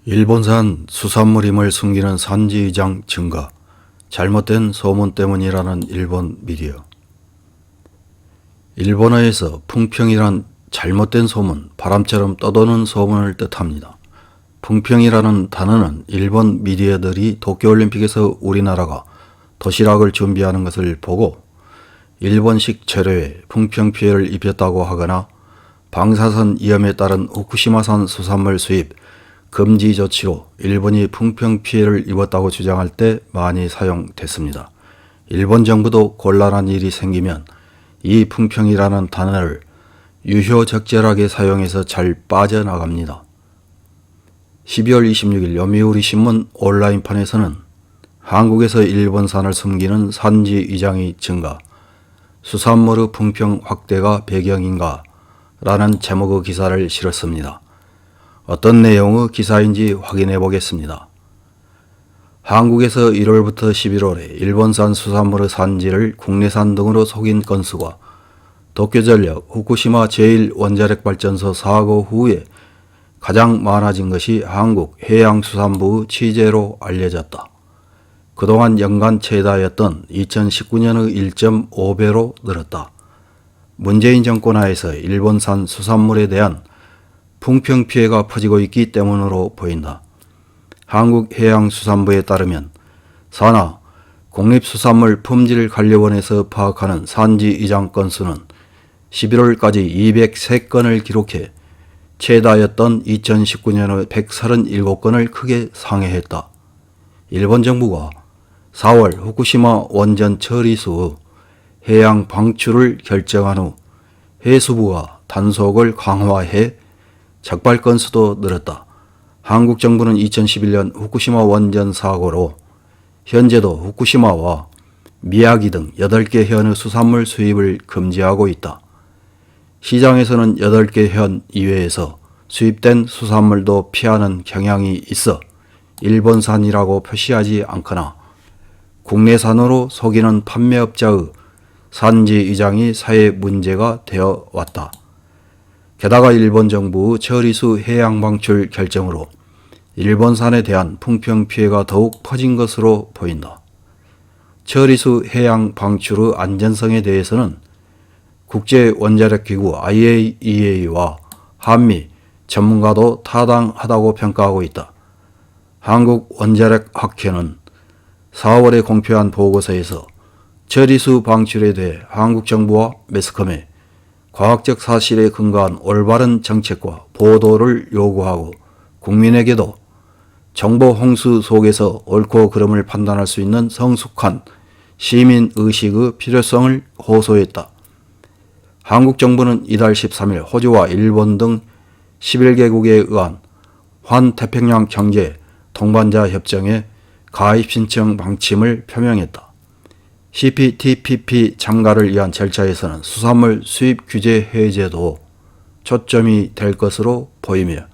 일본산 수산물임을 숨기는 산지이장 증가, 잘못된 소문 때문이라는 일본 미디어. 일본어에서 풍평이란 잘못된 소문, 바람처럼 떠도는 소문을 뜻합니다. 풍평이라는 단어는 일본 미디어들이 도쿄올림픽에서 우리나라가 도시락을 준비하는 것을 보고 일본식 재료에 풍평 피해를 입혔다고 하거나 방사선 위험에 따른 후쿠시마산 수산물 수입 금지 조치로 일본이 풍평 피해를 입었다고 주장할 때 많이 사용됐습니다. 일본 정부도 곤란한 일이 생기면 이 풍평이라는 단어를 유효적절하게 사용해서 잘 빠져나갑니다. 12월 26일 요미우리 신문 온라인판에서는 한국에서 일본산을 숨기는 산지 이장이 증가, 수산물의 풍평 확대가 배경인가? 라는 제목의 기사를 실었습니다. 어떤 내용의 기사인지 확인해 보겠습니다. 한국에서 1월부터 11월에 일본산 수산물의 산지를 국내산 등으로 속인 건수가 도쿄전력 후쿠시마 제1원자력발전소 사고 후에 가장 많아진 것이 한국해양수산부의 취재로 알려졌다. 그동안 연간 최다였던 2019년의 1.5배로 늘었다. 문재인 정권 하에서 일본산 수산물에 대한 풍평 피해가 퍼지고 있기 때문으로 보인다. 한국해양수산부에 따르면 산하 국립수산물품질관리원에서 파악하는 산지 이장 건수는 11월까지 203건을 기록해 최다였던 2019년의 137건을 크게 상회했다. 일본 정부가 4월 후쿠시마 원전 처리수 해양 방출을 결정한 후 해수부가 단속을 강화해 적발 건수도 늘었다. 한국 정부는 2011년 후쿠시마 원전 사고로 현재도 후쿠시마와 미야기 등 8개 현의 수산물 수입을 금지하고 있다. 시장에서는 8개 현 이외에서 수입된 수산물도 피하는 경향이 있어 일본산이라고 표시하지 않거나 국내산으로 속이는 판매업자의 산지 이장이 사회 문제가 되어 왔다. 게다가 일본 정부의 처리수 해양 방출 결정으로 일본산에 대한 풍평 피해가 더욱 퍼진 것으로 보인다. 처리수 해양 방출의 안전성에 대해서는 국제원자력기구 IAEA와 한미 전문가도 타당하다고 평가하고 있다. 한국원자력학회는 4월에 공표한 보고서에서 처리수 방출에 대해 한국 정부와 매스컴에 과학적 사실에 근거한 올바른 정책과 보도를 요구하고 국민에게도 정보 홍수 속에서 옳고 그름을 판단할 수 있는 성숙한 시민의식의 필요성을 호소했다. 한국 정부는 이달 13일 호주와 일본 등 11개국에 의한 환태평양 경제 동반자 협정에 가입 신청 방침을 표명했다. CPTPP 참가를 위한 절차에서는 수산물 수입 규제 해제도 초점이 될 것으로 보이며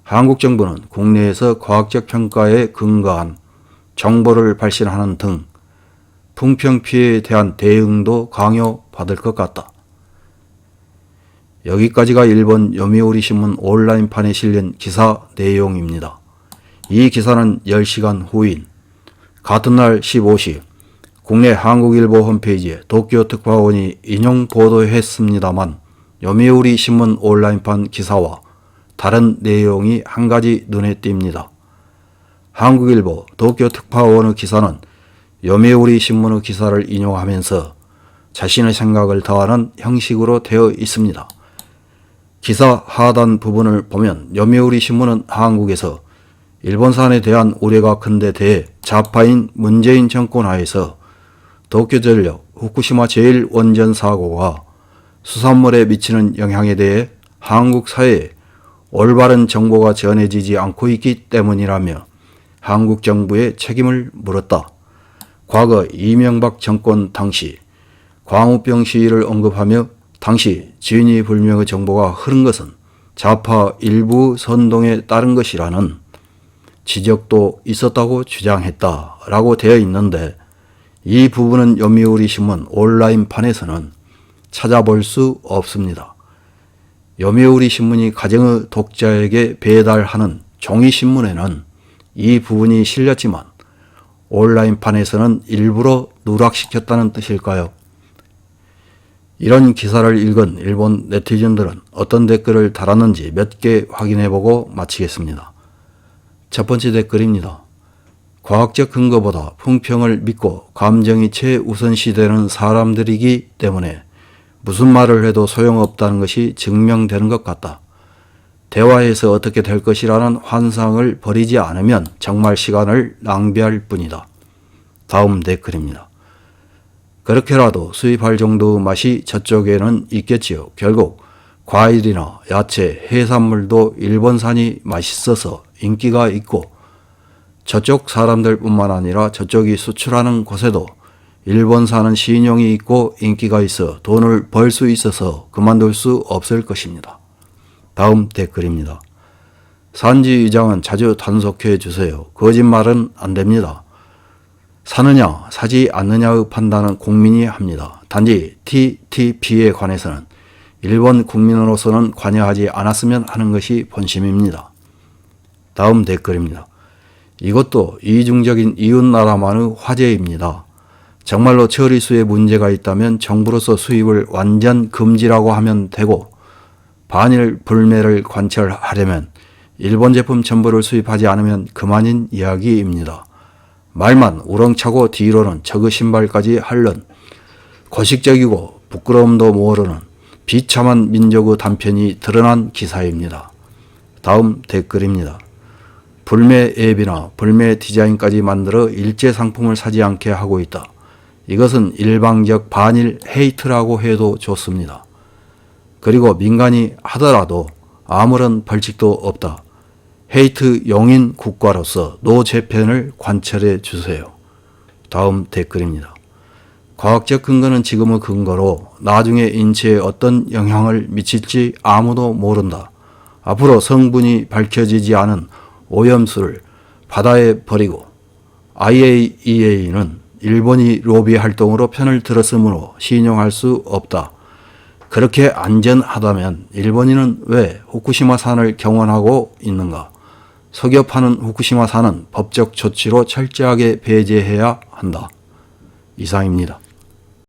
한국 정부는 국내에서 과학적 평가에 근거한 정보를 발신하는 등 풍평 피해에 대한 대응도 강요받을 것 같다. 여기까지가 일본 요미우리 신문 온라인판에 실린 기사 내용입니다. 이 기사는 10시간 후인 같은 날 15시 국내 한국일보 홈페이지에 도쿄 특파원이 인용 보도했습니다만 요미우리 신문 온라인판 기사와 다른 내용이 한 가지 눈에 띕니다. 한국일보 도쿄 특파원의 기사는 요미우리 신문의 기사를 인용하면서 자신의 생각을 더하는 형식으로 되어 있습니다. 기사 하단 부분을 보면 요미우리 신문은 한국에서 일본산에 대한 우려가 큰데 대해 좌파인 문재인 정권 하에서 도쿄전력 후쿠시마 제1원전 사고가 수산물에 미치는 영향에 대해 한국 사회에 올바른 정보가 전해지지 않고 있기 때문이라며 한국 정부에 책임을 물었다. 과거 이명박 정권 당시 광우병 시위를 언급하며 당시 진위 불명의 정보가 흐른 것은 좌파 일부 선동에 따른 것이라는 지적도 있었다고 주장했다라고 되어 있는데 이 부분은 요미우리 신문 온라인판에서는 찾아볼 수 없습니다. 요미우리 신문이 가정의 독자에게 배달하는 종이신문에는 이 부분이 실렸지만 온라인판에서는 일부러 누락시켰다는 뜻일까요? 이런 기사를 읽은 일본 네티즌들은 어떤 댓글을 달았는지 몇 개 확인해보고 마치겠습니다. 첫 번째 댓글입니다. 과학적 근거보다 풍평을 믿고 감정이 최우선시되는 사람들이기 때문에 무슨 말을 해도 소용없다는 것이 증명되는 것 같다. 대화에서 어떻게 될 것이라는 환상을 버리지 않으면 정말 시간을 낭비할 뿐이다. 다음 댓글입니다. 그렇게라도 수입할 정도의 맛이 저쪽에는 있겠지요. 결국 과일이나 야채, 해산물도 일본산이 맛있어서 인기가 있고 저쪽 사람들뿐만 아니라 저쪽이 수출하는 곳에도 일본산은 신용이 있고 인기가 있어 돈을 벌 수 있어서 그만둘 수 없을 것입니다. 다음 댓글입니다. 산지 위장은 자주 단속해 주세요. 거짓말은 안 됩니다. 사느냐 사지 않느냐의 판단은 국민이 합니다. 단지 TTP에 관해서는 일본 국민으로서는 관여하지 않았으면 하는 것이 본심입니다. 다음 댓글입니다. 이것도 이중적인 이웃나라만의 화제입니다. 정말로 처리수에 문제가 있다면 정부로서 수입을 완전 금지라고 하면 되고 반일 불매를 관철하려면 일본 제품 전부를 수입하지 않으면 그만인 이야기입니다. 말만 우렁차고 뒤로는 저그 신발까지 핥는 고식적이고 부끄러움도 모르는 비참한 민족의 단편이 드러난 기사입니다. 다음 댓글입니다. 불매 앱이나 불매 디자인까지 만들어 일제 상품을 사지 않게 하고 있다. 이것은 일방적 반일 헤이트라고 해도 좋습니다. 그리고 민간이 하더라도 아무런 벌칙도 없다. 헤이트 용인 국가로서 노 재편을 관철해 주세요. 다음 댓글입니다. 과학적 근거는 지금의 근거로 나중에 인체에 어떤 영향을 미칠지 아무도 모른다. 앞으로 성분이 밝혀지지 않은 오염수를 바다에 버리고 IAEA는 일본이 로비 활동으로 편을 들었으므로 신용할 수 없다. 그렇게 안전하다면 일본인은 왜 후쿠시마산을 경원하고 있는가? 석유파는 후쿠시마산은 법적 조치로 철저하게 배제해야 한다. 이상입니다.